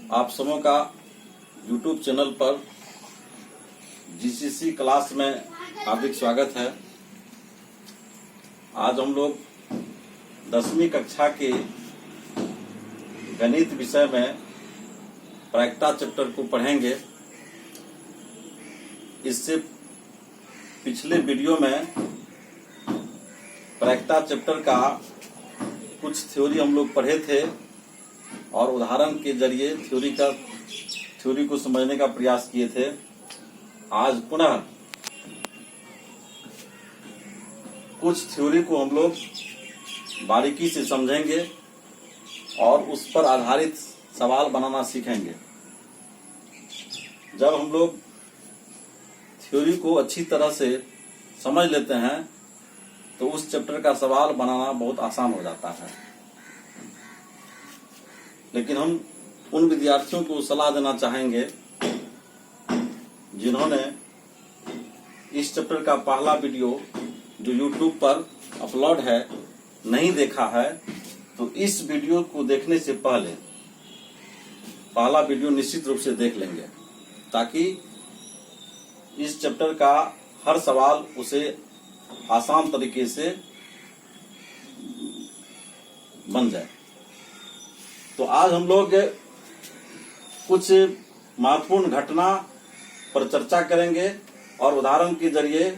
आप सबों का YouTube चैनल पर जीसीसी क्लास में हार्दिक स्वागत है। आज हम लोग 10वीं कक्षा के गणित विषय में प्रायिकता चैप्टर को पढ़ेंगे। इससे पिछले वीडियो में प्रायिकता चैप्टर का कुछ थ्योरी हम लोग पढ़े थे और उदाहरण के जरिए थ्योरी को समझने का प्रयास किए थे। आज पुनः कुछ थ्योरी को हम लोग बारीकी से समझेंगे और उस पर आधारित सवाल बनाना सीखेंगे। जब हम लोग थ्योरी को अच्छी तरह से समझ लेते हैं तो उस चैप्टर का सवाल बनाना बहुत आसान हो जाता है। लेकिन हम उन विद्यार्थियों को सलाह देना चाहेंगे जिन्होंने इस चैप्टर का पहला वीडियो जो YouTube पर अपलोड है नहीं देखा है, तो इस वीडियो को देखने से पहले पहला वीडियो निश्चित रूप से देख लेंगे ताकि इस चैप्टर का हर सवाल उसे आसान तरीके से बन जाए। तो आज हम लोग कुछ महत्वपूर्ण घटना पर चर्चा करेंगे और उदाहरण के जरिए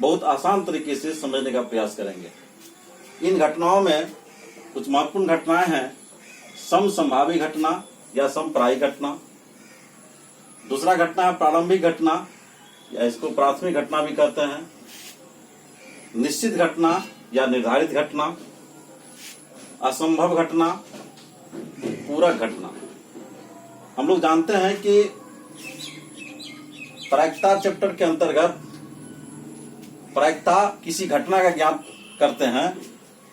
बहुत आसान तरीके से समझने का प्रयास करेंगे। इन घटनाओं में कुछ महत्वपूर्ण घटनाएं हैं। समसंभावी घटना या समप्रायिक घटना। दूसरा घटना है प्रारंभिक घटना या इसको प्राथमिक घटना भी कहते हैं। निश्चित घटना या निर्धारित घटना। असंभव घटना, पूरक घटना। हम लोग जानते हैं कि प्रायिकता चैप्टर के अंतर्गत प्रायिकता किसी घटना का ज्ञात करते हैं,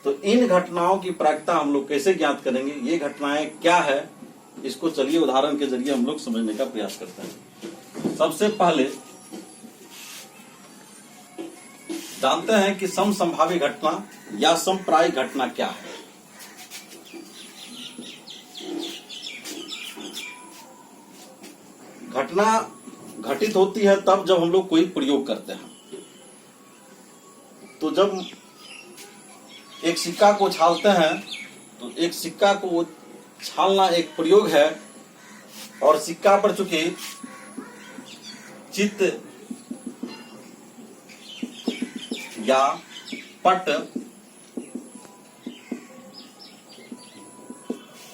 तो इन घटनाओं की प्रायिकता हम लोग कैसे ज्ञात करेंगे, ये घटनाएं क्या है, इसको चलिए उदाहरण के जरिए हम लोग समझने का प्रयास करते हैं। सबसे पहले जानते हैं कि समसंभावी घटना या समप्रायिक घटना क्या है। घटना घटित होती है तब जब हम लोग कोई प्रयोग करते हैं। तो जब एक सिक्का को छालते हैं तो एक सिक्का को छालना एक प्रयोग है और सिक्का पर चूंकि चित्त या पट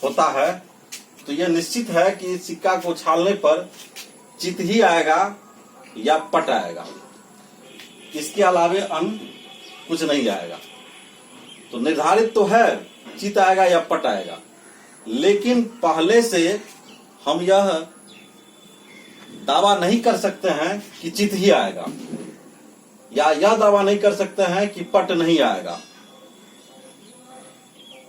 होता है तो यह निश्चित है कि सिक्का को छालने पर चित्त ही आएगा या पट आएगा, इसके अलावे अन्य कुछ नहीं आएगा। तो निर्धारित तो है चित्त आएगा या पट आएगा, लेकिन पहले से हम यह दावा नहीं कर सकते हैं कि चित्त ही आएगा या यह दावा नहीं कर सकते हैं कि पट नहीं आएगा।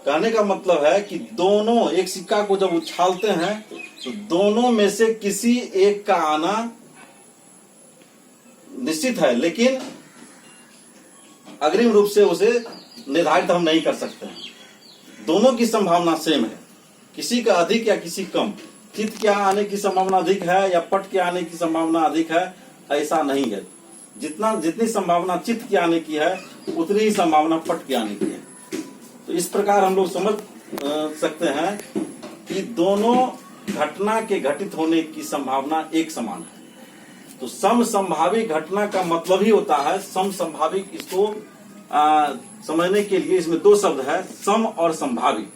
कहने का मतलब है कि दोनों एक सिक्का को जब उछालते हैं तो दोनों में से किसी एक का आना निश्चित है, लेकिन अग्रिम रूप से उसे निर्धारित हम नहीं कर सकते हैं। दोनों की संभावना सेम है, किसी का अधिक या किसी कम। चित्त के आने की संभावना अधिक है या पट के आने की संभावना अधिक है, ऐसा नहीं है। जितनी संभावना चित्त के आने की है उतनी ही संभावना पट के आने की है। तो इस प्रकार हम लोग समझ सकते हैं कि दोनों घटना के घटित होने की संभावना एक समान है। तो समसंभावी घटना का मतलब ही होता है समसंभावी। इसको समझने के लिए इसमें दो शब्द है, सम और संभावी।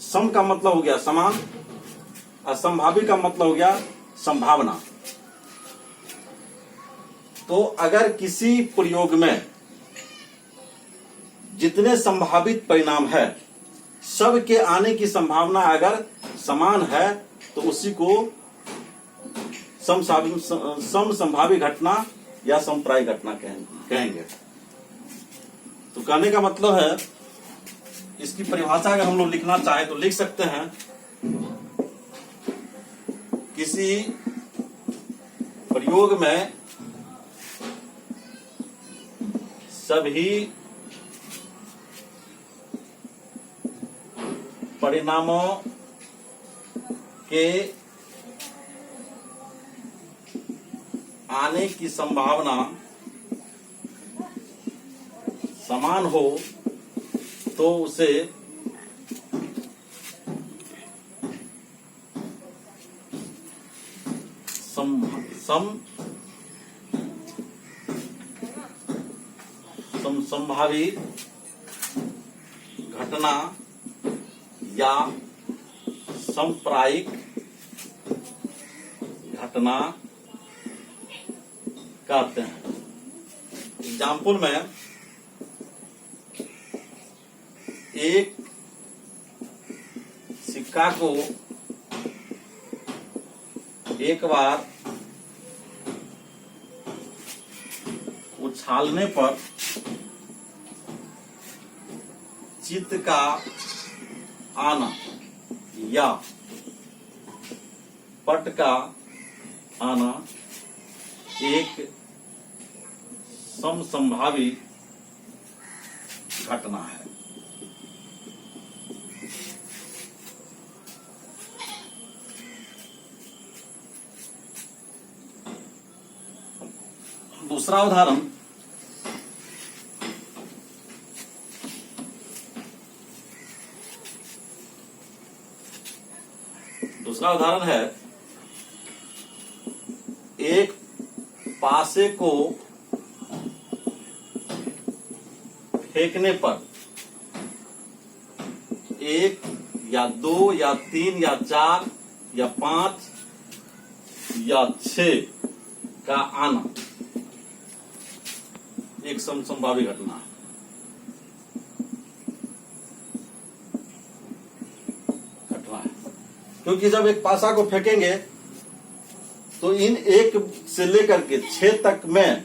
सम का मतलब हो गया समान और संभावी का मतलब हो गया संभावना। तो अगर किसी प्रयोग में जितने संभावित परिणाम है सब के आने की संभावना अगर समान है तो उसी को समसंभावी घटना या समप्रायिक घटना कहेंगे। तो कहने का मतलब है, इसकी परिभाषा अगर हम लोग लिखना चाहें तो लिख सकते हैं, किसी प्रयोग में सभी परिणामों के आने की संभावना समान हो तो उसे संभावित घटना या समप्रायिक घटना कहते हैं। एग्जाम्पल में एक सिक्का को एक बार उछालने पर चित्त का आना या पट का आना एक समसंभावी घटना है। दूसरा उदाहरण, है एक पासे को फेंकने पर एक या दो या तीन या चार या पांच या 6 का आना एक समसंभावी घटना है। क्योंकि जब एक पासा को फेंकेंगे तो इन 1 से लेकर के 6 तक में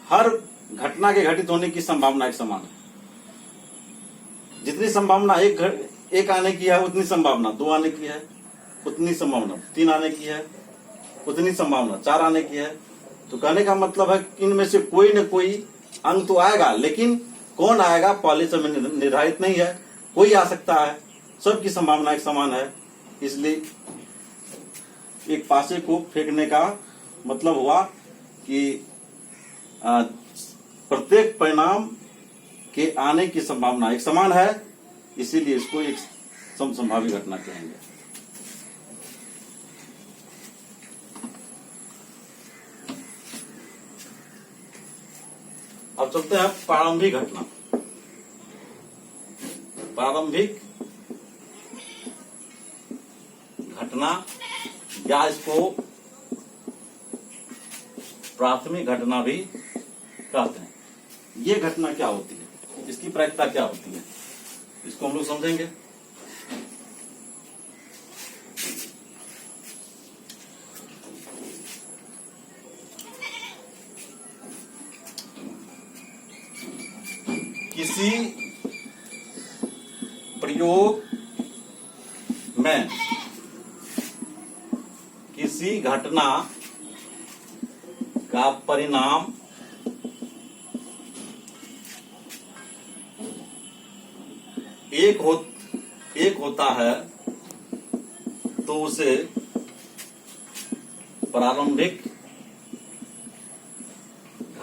हर घटना के घटित होने की संभावना एक समान है। जितनी संभावना एक आने की है उतनी संभावना 2 आने की है, उतनी संभावना 3 आने की है, उतनी संभावना 4 आने की है। तो कहने का मतलब है कि इनमें से कोई न कोई अंक तो आएगा, लेकिन कौन आएगा पहले से निर्धारित नहीं है, कोई आ सकता है। सबकी संभावना एक समान है। इसलिए एक पासे को फेंकने का मतलब हुआ कि प्रत्येक परिणाम के आने की संभावना एक समान है, इसीलिए इसको एक समसंभावी घटना कहेंगे। अब चलते हैं प्रारंभिक घटना। प्रारंभिक घटना या इसको प्राथमिक घटना भी कहते हैं। ये घटना क्या होती है, इसकी प्रायिकता क्या होती है, इसको हम लोग समझेंगे। किसी प्रयोग में किसी घटना का परिणाम एक होता है तो उसे प्रारंभिक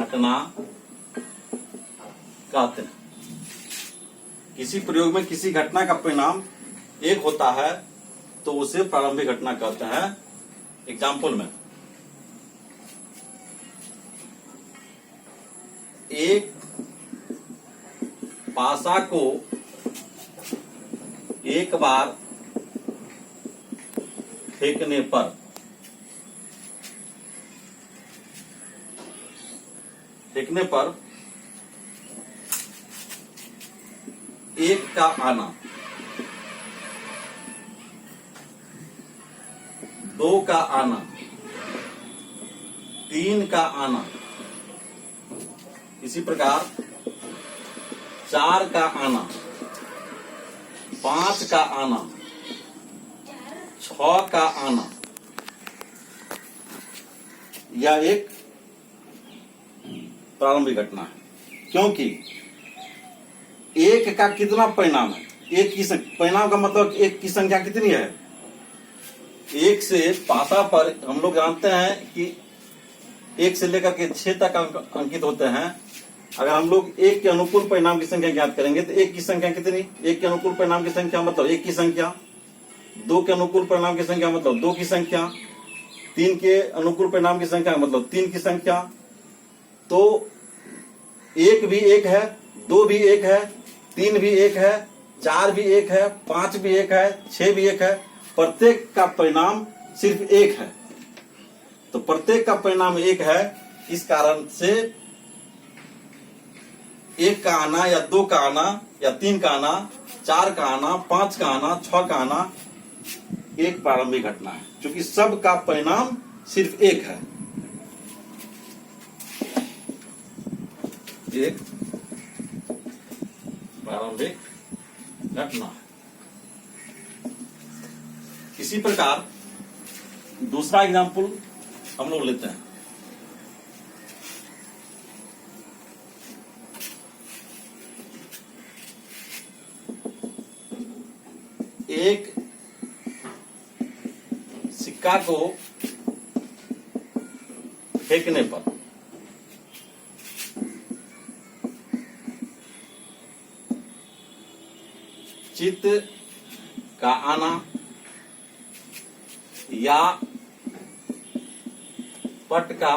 घटना कहते हैं। किसी प्रयोग में किसी घटना का परिणाम एक होता है तो उसे प्रारंभिक घटना कहते हैं। एग्जाम्पल में एक पासा को एक बार फेंकने पर एक का आना, 2 का आना, 3 का आना, इसी प्रकार 4 का आना, 5 का आना, 6 का आना, यह एक प्रारंभिक घटना है। क्योंकि एक का कितना परिणाम है, एक की परिणाम का मतलब एक की संख्या कितनी है, 1 से पासा पर हम लोग जानते हैं कि 1 से लेकर के 6 तक अंकित होते हैं। अगर हम लोग 1 के अनुकूल परिणाम की संख्या ज्ञात करेंगे तो 1 की संख्या कितनी, 1 के अनुकूल परिणाम की संख्या मतलब 1 की संख्या, 2 के अनुकूल परिणाम की संख्या मतलब 2 की संख्या, 3 के अनुकूल परिणाम की संख्या मतलब 3 की संख्या। तो 1 भी 1 है, 2 भी 1 है, 3 भी 1 है, 4 भी 1 है, 5 भी 1 है, 6 भी 1 है। प्रत्येक का परिणाम सिर्फ 1 है। तो प्रत्येक का परिणाम 1 है, इस कारण से 1 का आना या 2 का आना या 3 का आना, 4 का आना, 5 का आना, 6 का आना एक प्रारंभिक घटना है, क्योंकि सब का परिणाम सिर्फ 1 है। एक प्रारंभिक घटना है। इसी प्रकार दूसरा एग्जाम्पल हम लोग लेते हैं। एक सिक्का को फेंकने पर चित्त का आना या पट का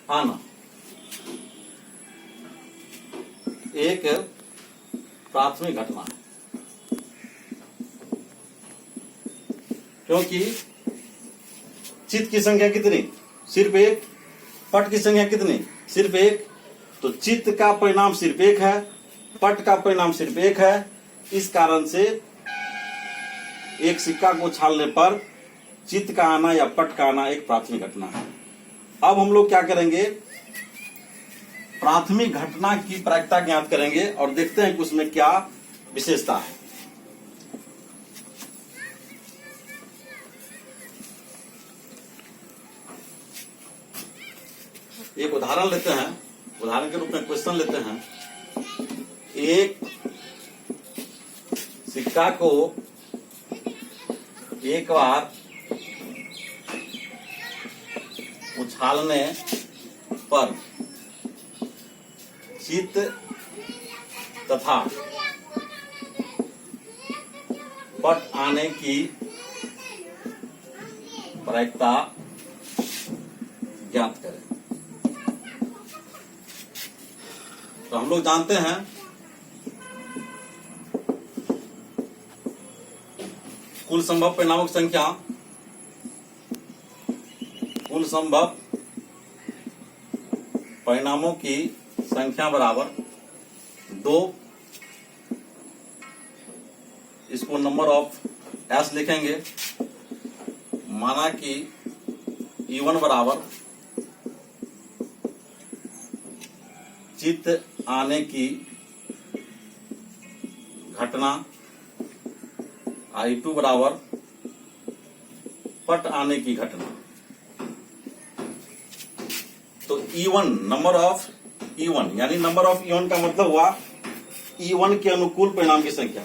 आना एक प्राथमिक घटना है, क्योंकि चित्त की संख्या कितनी, सिर्फ 1, पट की संख्या कितनी, सिर्फ 1। तो चित्त का परिणाम सिर्फ 1 है, पट का परिणाम सिर्फ 1 है। इस कारण से एक सिक्का को उछालने पर चित्त का आना या पट का आना एक प्राथमिक घटना है। अब हम लोग क्या करेंगे, प्राथमिक घटना की प्रायिकता ज्ञात करेंगे और देखते हैं कि उसमें क्या विशेषता है। एक उदाहरण लेते हैं, उदाहरण के रूप में क्वेश्चन लेते हैं। एक सिक्का को एक बार उछालने पर चित्त तथा पट आने की प्रायिकता ज्ञात करें। तो हम लोग जानते हैं कुल संभव परिणामों की संख्या, कुल संभव परिणामों की संख्या बराबर 2। इसको नंबर ऑफ एस लिखेंगे। माना कि E1 बराबर चित्त आने की घटना, I2 बराबर पट आने की घटना। तो E1 नंबर ऑफ E1 यानी नंबर ऑफ E1 का मतलब हुआ E1 के अनुकूल परिणाम की संख्या।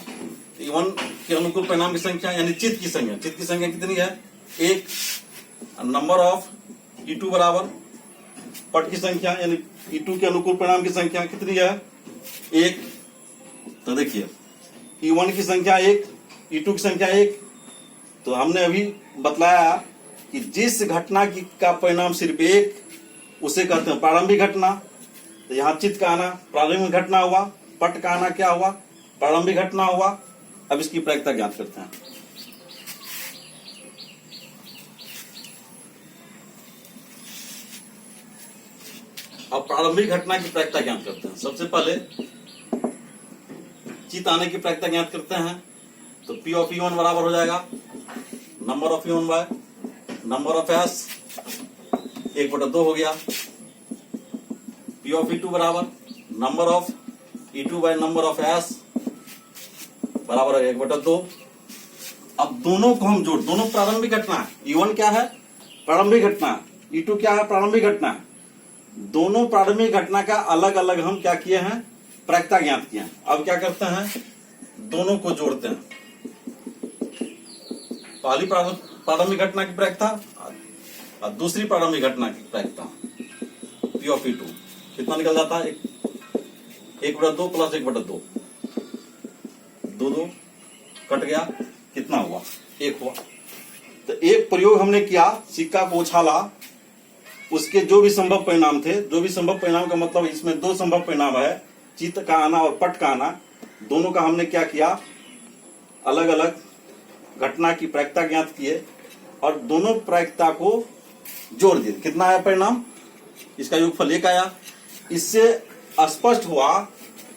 E1 के अनुकूल परिणाम की संख्या यानी चित्त की संख्या। चित्त की संख्या कितनी है, 1। नंबर ऑफ E2 बराबर पट की संख्या यानी E2 के अनुकूल परिणाम की संख्या कितनी है, 1। तो देखिए E1 की संख्या 1, E2 की संख्या 1। तो हमने अभी बतलाया कि जिस घटना की का परिणाम सिर्फ 1 उसे कहते हैं प्रारंभिक घटना। तो यहाँ चित्त का आना प्रारंभिक घटना हुआ, पट का आना क्या हुआ, प्रारंभिक घटना हुआ। अब इसकी प्रायिकता ज्ञात करते हैं। अब प्रारंभिक घटना की प्रायिकता ज्ञात करते हैं। सबसे पहले चित्त आने की प्रायिकता ज्ञात करते हैं। तो P ऑफ E1 बराबर हो जाएगा number of E1 by number of S, 1/2 हो गया। P ऑफ E2 बराबर number of E2 by number of S बराबर 1/2। अब दोनों को हम जोड़, दोनों प्रारंभिक घटना है। E1 क्या है, प्रारंभिक घटना। E2 क्या है, प्रारंभिक घटना। दोनों प्रारंभिक घटना का अलग अलग हम क्या किए हैं, प्रायिकता ज्ञात किए हैं। अब क्या करते हैं, दोनों को जोड़ते हैं। पहली प्रारंभिक घटना की प्रायिकता और दूसरी प्रारंभिक घटना की प्रायिकता P of P2 कितना निकल जाता है? 1/2 प्लस 1/2, 2 कट गया, कितना हुआ? 1 हुआ। तो एक प्रयोग हमने किया, सिक्का को उछाला, उसके जो भी संभव परिणाम थे, जो भी संभव परिणाम का मतलब इसमें 2 संभव परिणाम है, चित्त का आना और पट का आना, दोनों का हमने क्या किया, अलग अलग घटना की प्रायिकता ज्ञात किए और दोनों प्रायिकता को जोड़ दिए। कितना आया परिणाम? इसका योगफल 1 आया। इससे स्पष्ट हुआ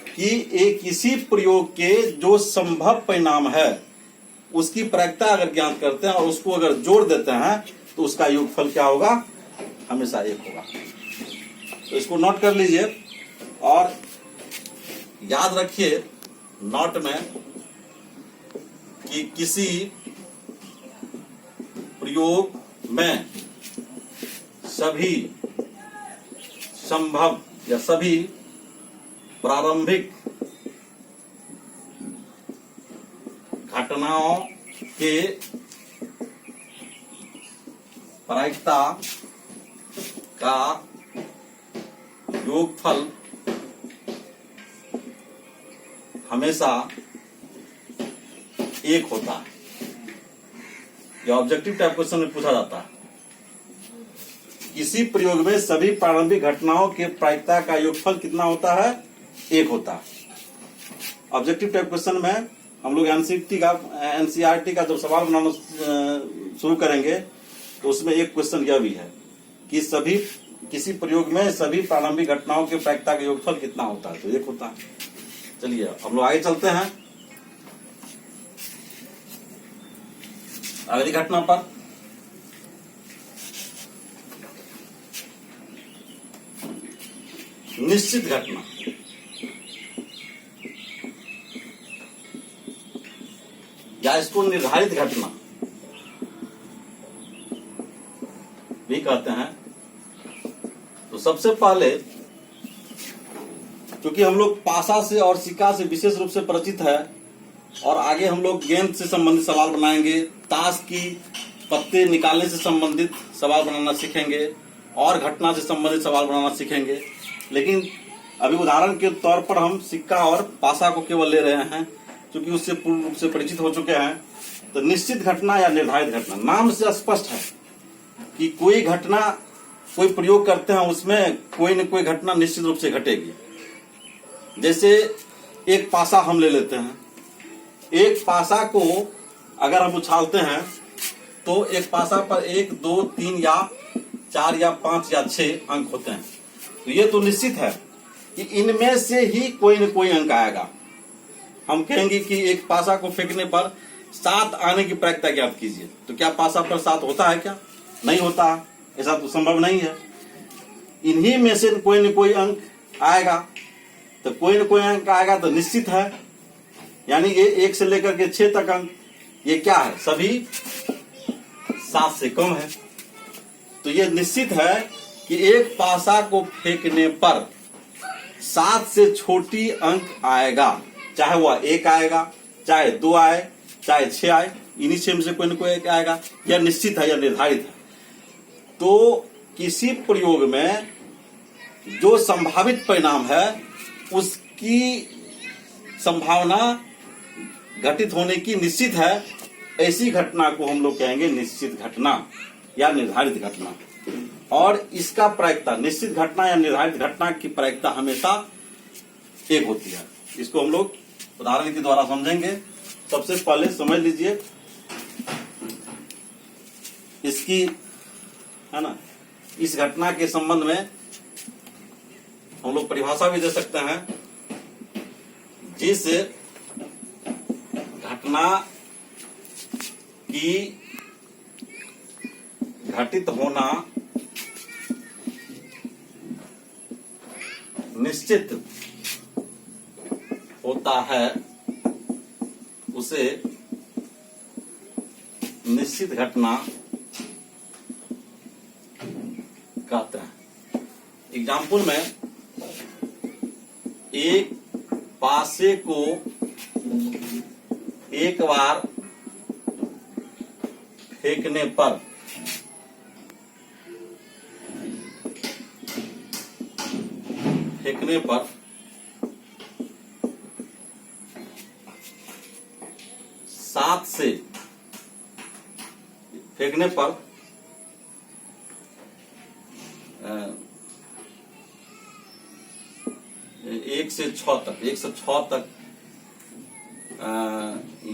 कि एक किसी प्रयोग के जो संभव परिणाम है उसकी प्रायिकता अगर ज्ञात करते हैं और उसको अगर जोड़ देते हैं तो उसका योगफल क्या होगा? हमेशा 1 होगा। तो इसको नोट कर लीजिए और याद रखिए नोट में कि किसी प्रयोग में सभी संभव या सभी प्रारंभिक घटनाओं के प्रायिकता का योगफल हमेशा 1 होता है। यह ऑब्जेक्टिव टाइप क्वेश्चन में पूछा जाता है। किसी प्रयोग में सभी प्रारंभिक घटनाओं के प्रायिकता का योगफल कितना होता है? 1 होता है। ऑब्जेक्टिव टाइप क्वेश्चन में हम लोग एनसीईआरटी का जब सवाल बनाना शुरू करेंगे तो उसमें एक क्वेश्चन यह भी है कि किसी प्रयोग में सभी प्रारंभिक घटनाओं के प्रायिकता का योगफल कितना होता है? तो 1 होता है। चलिए हम लोग आगे चलते हैं अगली घटना पर। निश्चित घटना। या इसको निर्धारित घटना भी कहते हैं। तो सबसे पहले क्योंकि हम लोग पासा से और सिक्का से विशेष रूप से परिचित है और आगे हम लोग गेंद से संबंधित सवाल बनाएंगे, ताश की पत्ते निकालने से संबंधित सवाल बनाना सीखेंगे और घटना से संबंधित सवाल बनाना सीखेंगे। लेकिन अभी उदाहरण के तौर पर हम सिक्का और पासा को केवल ले रहे हैं क्योंकि उससे पूर्ण रूप से परिचित हो चुके हैं। तो निश्चित घटना या निर्धारित घटना, नाम से स्पष्ट है कि कोई घटना, कोई प्रयोग करते हैं उसमें कोई न कोई घटना निश्चित रूप से घटेगी। जैसे एक पासा हम ले लेते हैं, एक पासा को अगर हम उछालते हैं तो एक पासा पर 1, 2, 3 या 4 या 5 या 6 अंक होते हैं। तो ये तो निश्चित है कि इनमें से ही कोई न कोई अंक आएगा। हम कहेंगे कि एक पासा को फेंकने पर 7 आने की प्रायिकता ज्ञात कीजिए। तो क्या पासा पर 7 होता है? क्या नहीं होता है, ऐसा तो संभव नहीं है। इन्हीं में से कोई न कोई अंक आएगा। तो कोई न कोई अंक आएगा तो निश्चित है, यानी ये 1 से लेकर के 6 तक अंक ये क्या है? सभी 7 से कम है। तो ये निश्चित है कि एक पासा को फेंकने पर 7 से छोटी अंक आएगा, चाहे वह 1 आएगा, चाहे 2 आए, चाहे 6 आए, इन्हीं 6 में से कोई न कोई एक आएगा। यह निश्चित है, यह निर्धारित है। तो किसी प्रयोग में जो संभावित परिणाम है उसकी संभावना घटित होने की निश्चित है, ऐसी घटना को हम लोग कहेंगे निश्चित घटना या निर्धारित घटना। और इसका प्रायिकता, निश्चित घटना या निर्धारित घटना की प्रायिकता हमेशा 1 होती है। इसको हम लोग उदाहरण के द्वारा समझेंगे। सबसे पहले समझ लीजिए इसकी, है ना, इस घटना के संबंध में हम लोग परिभाषा भी दे सकते हैं। जिस घटना की घटित होना निश्चित होता है उसे निश्चित घटना कहते हैं। एग्जाम्पल में एक पासे को एक बार फेंकने पर फेंकने पर सात से फेंकने पर 1 से 6 तक 1 से 6 तक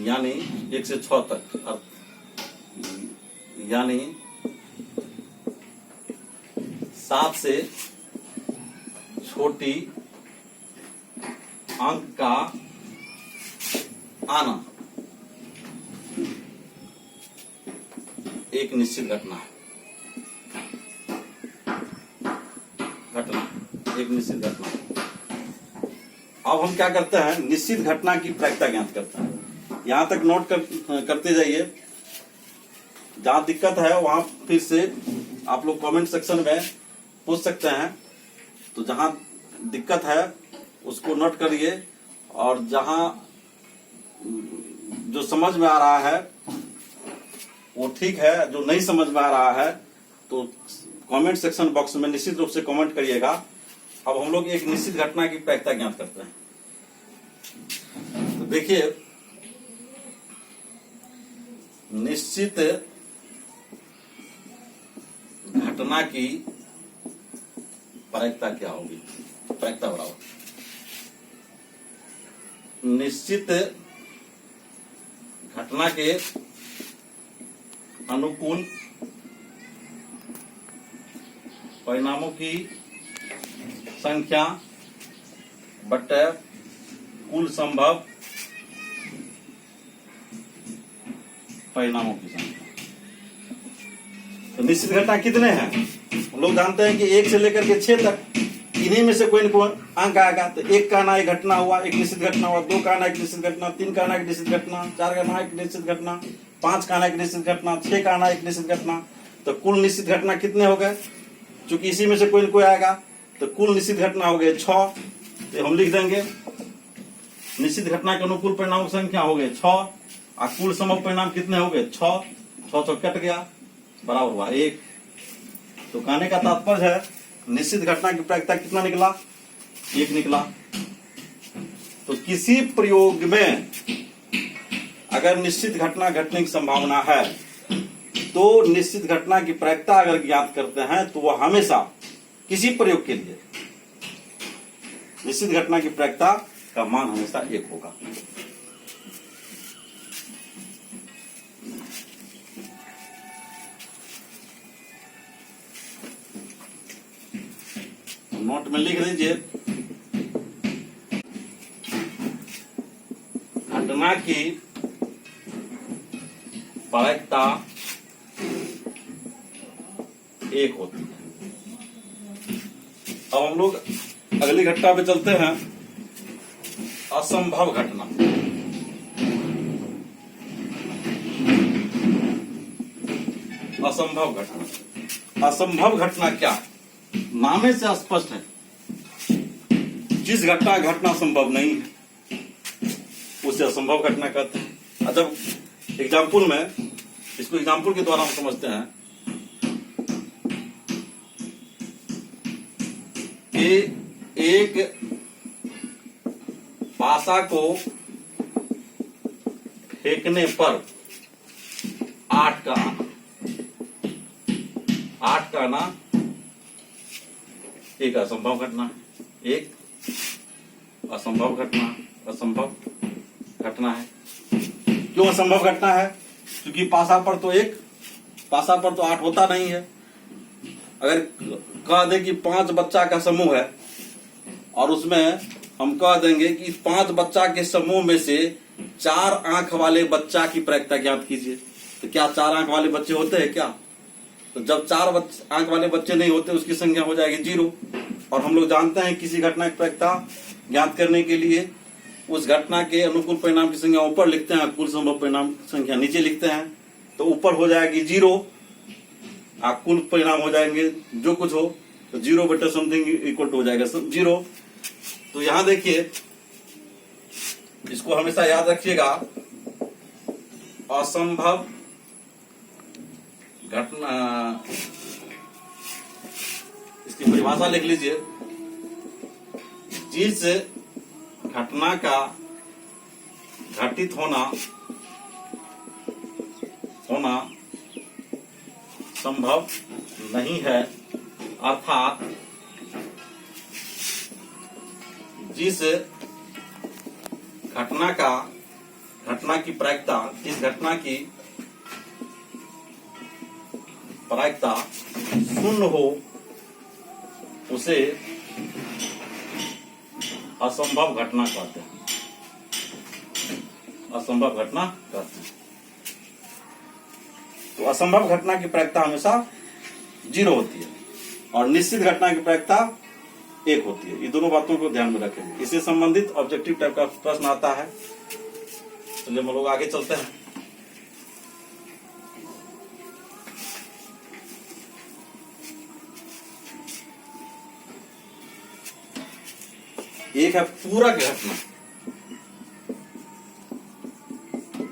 यानी 1 से 6 तक यानी 7 से छोटी अंक का आना एक निश्चित घटना है। एक निश्चित घटना। अब हम क्या करते हैं, निश्चित घटना की प्रायिकता ज्ञात करते हैं। यहां तक नोट करते जाइए। जहां दिक्कत है वहां फिर से आप लोग कमेंट सेक्शन में पूछ सकते हैं। तो जहां दिक्कत है उसको नोट करिए, और जहां जो समझ में आ रहा है वो ठीक है, जो नहीं समझ में आ रहा है तो कमेंट सेक्शन बॉक्स में निश्चित रूप से कमेंट करिएगा। अब हम लोग एक निश्चित घटना की प्रायिकता ज्ञात करते हैं। तो देखिए, निश्चित घटना की प्रायिकता क्या होगी? प्रायिकता बराबर निश्चित घटना के अनुकूल परिणामों की संख्या बटे कुल संभव परिणामों की संख्या। तो निश्चित घटना कितने हैं? हम लोग जानते हैं कि 1 से लेकर के 6 तक, इन्हीं में से कोई न कोई अंक आएगा। तो 1 का आना एक घटना हुआ, एक निश्चित घटना हुआ। 2 का आना एक निश्चित घटना, 3 का आना एक निश्चित घटना, 4 का आना एक निश्चित घटना, 5 का आना एक निश्चित घटना, 6 का आना एक निश्चित घटना। तो कुल निश्चित घटना कितने हो गए? चूंकि इसी में से कोई न कोई आएगा तो कुल निश्चित घटना हो गए 6। तो हम लिख देंगे निश्चित घटना के अनुकूल परिणामों की संख्या हो गए 6, और कुल संभव परिणाम कितने हो गए? 6। 6 कट गया, बराबर हुआ 1। तो कहने का तात्पर्य है निश्चित घटना की प्रायिकता कितना निकला? 1 निकला। तो किसी प्रयोग में अगर निश्चित घटना घटने की संभावना है तो निश्चित घटना की प्रायिकता अगर ज्ञात करते हैं तो वह हमेशा किसी प्रयोग के लिए निश्चित घटना की प्रायिकता का मान हमेशा 1 होगा। नोट में लिख लीजिए, घटना की प्रायिकता 1 होती है। अब हम लोग अगली घटना पे चलते हैं, असंभव घटना। असंभव घटना। असंभव घटना क्या? नामे से स्पष्ट है, जिस घटना घटना संभव नहीं है उसे असंभव घटना कहते हैं। अच्छा, एग्जाम्पल में इसको एग्जाम्पल के द्वारा हम समझते हैं कि एक पासा को फेंकने पर 8 का आना, 8 का आना एक असंभव घटना है। एक असंभव घटना, असंभव घटना है। क्यों असंभव घटना है? क्योंकि पासा पर तो 8 होता नहीं है। अगर कह दे कि 5 बच्चा का समूह है और उसमें हम कह देंगे कि 5 बच्चा के समूह में से 4 आंख वाले बच्चा की प्रायिकता ज्ञात कीजिए, तो क्या 4 आंख वाले बच्चे होते हैं क्या? तो जब 4 आंख वाले बच्चे नहीं होते उसकी संख्या हो जाएगी 0। और हम लोग जानते हैं किसी घटना की प्रायिकता ज्ञात करने के लिए उस घटना के अनुकूल परिणाम की संख्या ऊपर लिखते हैं, कुल संभव परिणाम संख्या नीचे लिखते हैं। तो ऊपर हो जाएगी 0 और कुल परिणाम हो जाएंगे जो कुछ हो, तो 0 बटे समथिंग इक्वल टू हो जाएगा 0। तो यहां देखिए, इसको हमेशा याद रखिएगा, असंभव घटना, इसकी परिभाषा लिख लीजिए। जिस घटना का घटित होना संभव नहीं है, अर्थात जिस घटना की प्रायिकता, जिस घटना की प्रायिकता शून्य हो उसे असंभव घटना कहते हैं। असंभव घटना कहते हैं। तो असंभव घटना की प्रायिकता हमेशा 0 होती है और निश्चित घटना की प्रायिकता 1 होती है। ये दोनों बातों को ध्यान में रखेंगे। इससे संबंधित ऑब्जेक्टिव टाइप का प्रश्न आता है। चलिए हम लोग आगे चलते हैं। एक है पूरक घटना।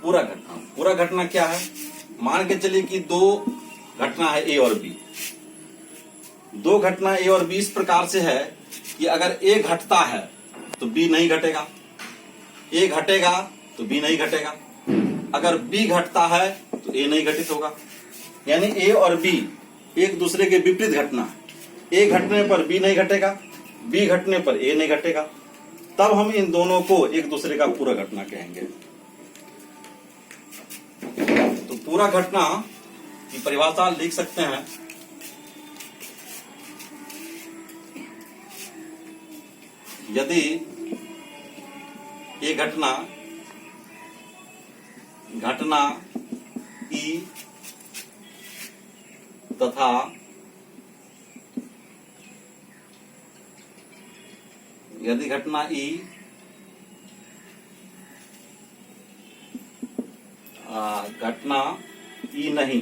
पूरक घटना क्या है? मान के चलिए कि 2 घटना है ए और बी। 2 घटना ए और बी इस प्रकार से है कि अगर ए घटता है तो बी नहीं घटेगा, ए घटेगा तो बी नहीं घटेगा। अगर बी घटता है तो ए नहीं घटित होगा। यानी ए और बी एक दूसरे के विपरीत घटना है। ए घटने पर बी नहीं घटेगा, बी घटने पर ए नहीं घटेगा। तब हम इन दोनों को एक दूसरे का पूरक घटना कहेंगे। तो पूरक घटना की परिभाषा लिख सकते हैं। यदि ये घटना ई तथा यदि घटना ई नहीं,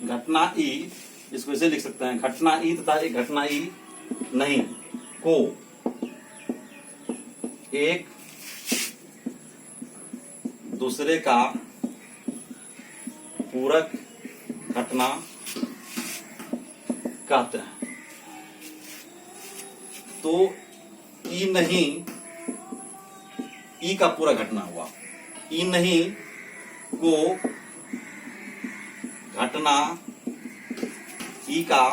घटना ई, इसको ऐसे लिख सकते हैं, घटना ई तथा एक घटना ई नहीं को एक दूसरे का पूरक घटना कहते हैं। तो ई नहीं, ई का पूरा घटना हुआ। ई नहीं को घटना ई का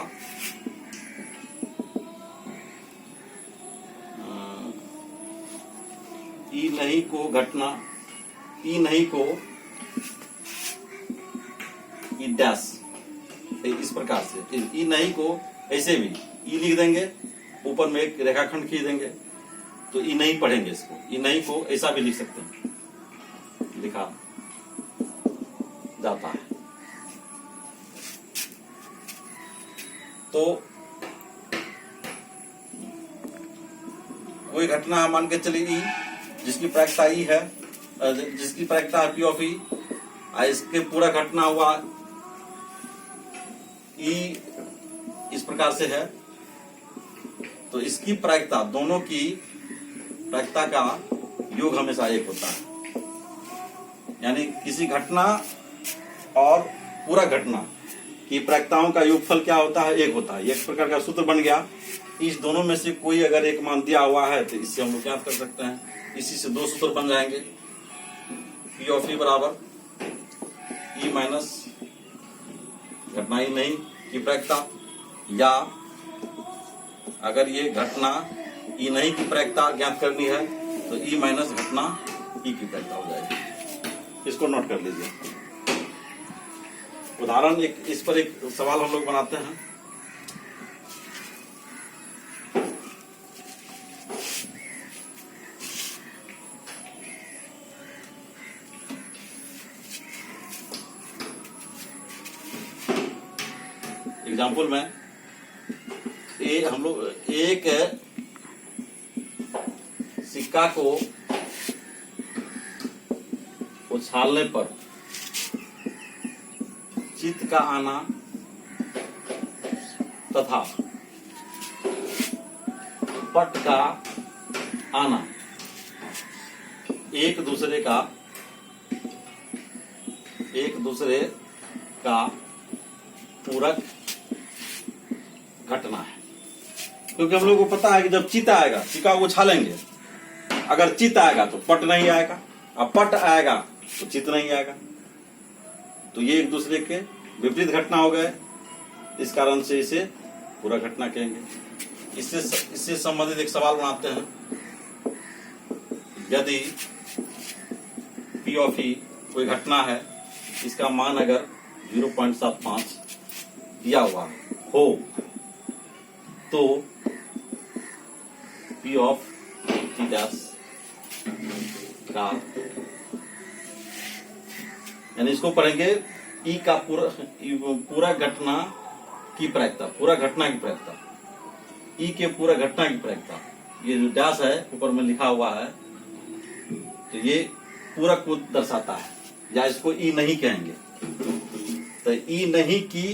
ई नहीं को घटना, ई नहीं को ई डैश, इस प्रकार से ई नहीं को ऐसे भी ई लिख देंगे, ऊपर में एक रेखाखंड खींच देंगे तो ई नहीं पढ़ेंगे। इसको ई नहीं को ऐसा भी लिख सकते हैं, लिखा जाता है। तो कोई घटना मान के चलिए ई, जिसकी प्रायिकता ई है, जिसकी प्रायिकता है पी ऑफ ई, इसके पूरा घटना हुआ ई इस प्रकार से है। तो इसकी प्रायिकता, दोनों की प्रायिकता का योग हमेशा 1 होता है। यानी किसी घटना और पूरा घटना की प्रायिकताओं का योगफल क्या होता है? 1 होता है। एक प्रकार का सूत्र बन गया। इस दोनों में से कोई अगर एक मान दिया हुआ है तो इससे हम लोग क्या कर सकते हैं? इसी से 2 सूत्र बन जाएंगे। पी ऑफ ई बराबर ई माइनस घटना ई नहीं की प्रायिकता, या अगर ये घटना ई नहीं की प्रायिकता ज्ञात करनी है तो ई माइनस घटना ई की प्रायिकता हो जाएगी। इसको नोट कर लीजिए। उदाहरण एक, इस पर एक सवाल हम लोग बनाते हैं। एग्जाम्पल में हम लोग एक सिक्का को उछालने पर चित्त का आना तथा पट का आना एक दूसरे का पूरक घटना है। क्योंकि हम लोग को पता है कि जब चित आएगा चिका को उछालेंगे, अगर चित आएगा तो पट नहीं आएगा, अब पट आएगा तो चित नहीं आएगा। तो ये एक दूसरे के विपरीत घटना हो गए, इस कारण से इसे पूरक घटना कहेंगे। इससे संबंधित एक सवाल बनाते हैं। यदि P ऑफ E कोई घटना है, इसका मान अगर 0.75 दिया हुआ हो तो P ऑफ T डैश का, यानी इसको पढ़ेंगे E का पूरा घटना की प्रायिकता, पूरा घटना की प्रायिकता, E के पूरा घटना की प्रायिकता। ये जो डैश है ऊपर में लिखा हुआ है, तो ये पूरक को दर्शाता है, या इसको ई नहीं कहेंगे। तो ई नहीं की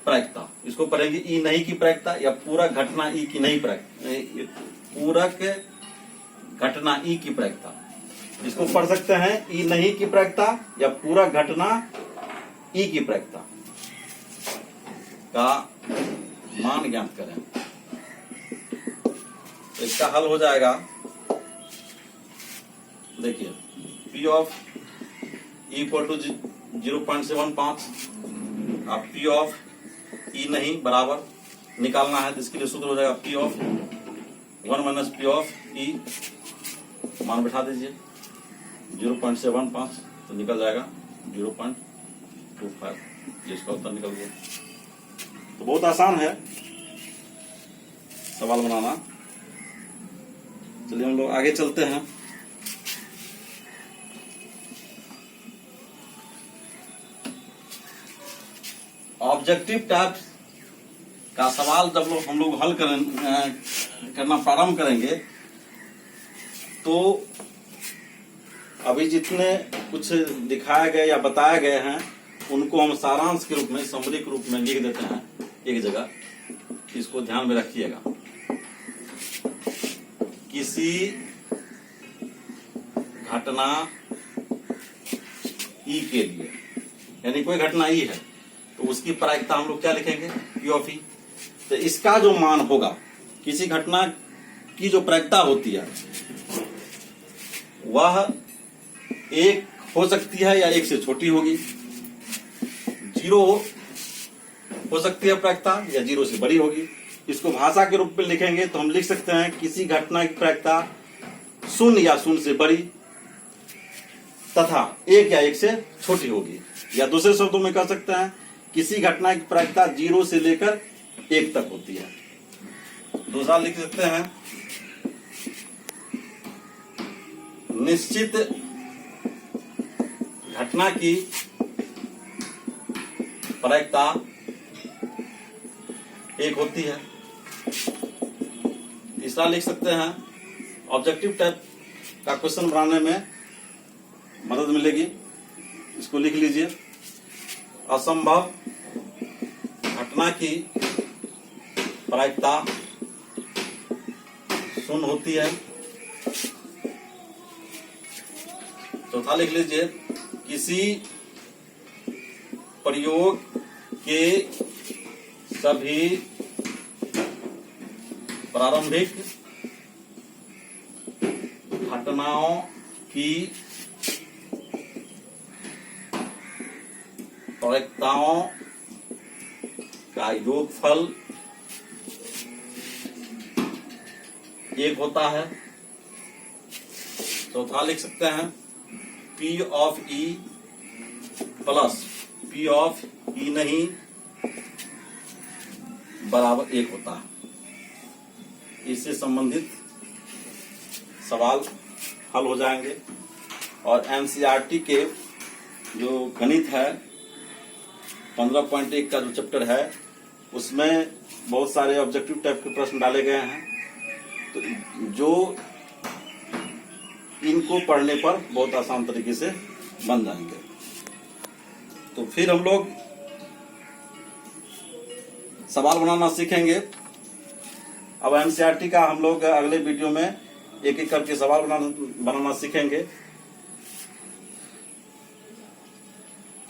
प्रायिकता, इसको पढ़ेंगे ई नहीं की प्रायिकता या पूरक घटना ई की नहीं प्रायिकता, पूरक घटना ई की प्रायिकता। इसको पढ़ सकते हैं ई नहीं की प्रायिकता या पूरक घटना ई की प्रायिकता का मान ज्ञात करें। तो इसका हल हो जाएगा, देखिए P of E equal to 0.75, अब P ऑफ E नहीं बराबर निकालना है, तो इसके लिए सूत्र हो जाएगा P of 1 minus P of E, मान बैठा दीजिए 0.75, तो निकल जाएगा 0.25, जिसका उत्तर निकल गया। तो बहुत आसान है सवाल बनाना। चलिए हम लोग आगे चलते हैं। ऑब्जेक्टिव टाइप का सवाल जब हम लोग हल करना प्रारंभ करेंगे, तो अभी जितने कुछ दिखाए गए या बताए गए हैं उनको हम सारांश के रूप में, समरी के रूप में लिख देते हैं एक जगह। इसको ध्यान में रखिएगा। किसी घटना ई के लिए, यानी कोई घटना ई है तो उसकी प्रायिकता हम लोग क्या लिखेंगे, P ऑफ E। तो इसका जो मान होगा, किसी घटना की जो प्रायिकता होती है वह 1 हो सकती है या 1 से छोटी होगी, 0 हो सकती है प्रायिकता या 0 से बड़ी होगी। इसको भाषा के रूप में लिखेंगे तो हम लिख सकते हैं किसी घटना की प्रायिकता 0 या 0 से बड़ी तथा 1 या 1 से छोटी होगी, या दूसरे शब्दों में कह सकते हैं किसी घटना की प्रायिकता 0 से लेकर 1 तक होती है। दूसरा लिख सकते हैं निश्चित घटना की प्रायिकता 1 होती है। तीसरा लिख सकते हैं, ऑब्जेक्टिव टाइप का क्वेश्चन बनाने में मदद मिलेगी, इसको लिख लीजिए, असंभव घटना की प्रायिकता 0 होती है। चौथा लिख लीजिए, किसी प्रयोग के सभी प्रारंभिक घटनाओं की प्रायिकताओं का योगफल 1 होता है। चौथा लिख सकते हैं P of E plus P of E नहीं बराबर 1 होता है। इससे संबंधित सवाल हल हो जाएंगे। और NCERT के जो गणित है 15.1 का जो चैप्टर है उसमें बहुत सारे ऑब्जेक्टिव टाइप के प्रश्न डाले गए हैं, तो जो इनको पढ़ने पर बहुत आसान तरीके से बन जाएंगे। तो फिर हम लोग सवाल बनाना सीखेंगे। अब NCERT का हम लोग अगले वीडियो में एक एक करके सवाल बनाना सीखेंगे।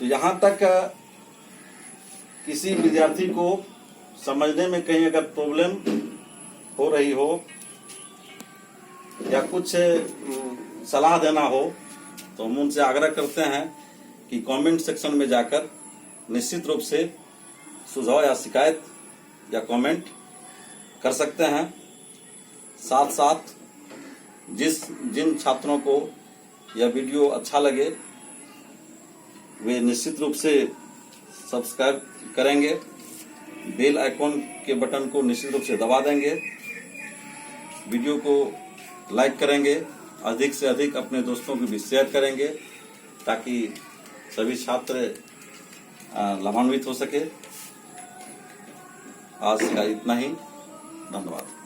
तो यहाँ तक किसी विद्यार्थी को समझने में कहीं अगर प्रॉब्लम हो रही हो या कुछ सलाह देना हो तो हम उनसे आग्रह करते हैं कि कमेंट सेक्शन में जाकर निश्चित रूप से सुझाव या शिकायत या कमेंट कर सकते हैं। साथ साथ जिन छात्रों को यह वीडियो अच्छा लगे वे निश्चित रूप से सब्सक्राइब करेंगे, बेल आइकॉन के बटन को निश्चित रूप से दबा देंगे, वीडियो को लाइक करेंगे, अधिक से अधिक अपने दोस्तों को भी शेयर करेंगे ताकि सभी छात्र लाभान्वित हो सके। आज का इतना ही, धन्यवाद।